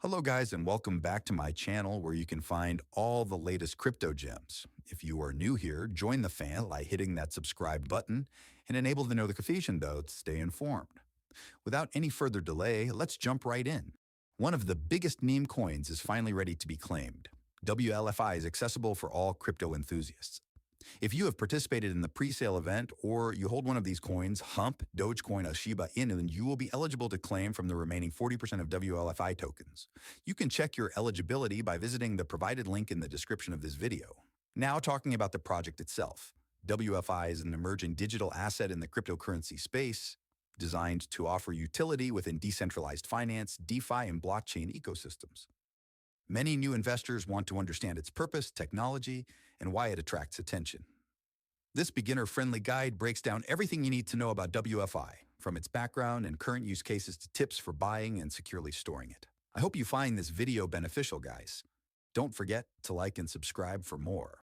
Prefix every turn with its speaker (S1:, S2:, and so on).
S1: Hello guys and welcome back to my channel where you can find all the latest crypto gems. If you are new here, join the fan by hitting that subscribe button and enable the notification bell to stay informed. Without any further delay, let's jump right in. One of the biggest meme coins is finally ready to be claimed. WLFI is accessible for all crypto enthusiasts. If you have participated in the pre-sale event or you hold one of these coins, Hump, Dogecoin, or Shiba Inu, then you will be eligible to claim from the remaining 40% of WLFI tokens. You can check your eligibility by visiting the provided link in the description of this video. Now talking about the project itself. WFI is an emerging digital asset in the cryptocurrency space, designed to offer utility within decentralized finance, DeFi, and blockchain ecosystems. Many new investors want to understand its purpose, technology, and why it attracts attention. This beginner-friendly guide breaks down everything you need to know about WFI, from its background and current use cases to tips for buying and securely storing it. I hope you find this video beneficial, guys. Don't forget to like and subscribe for more.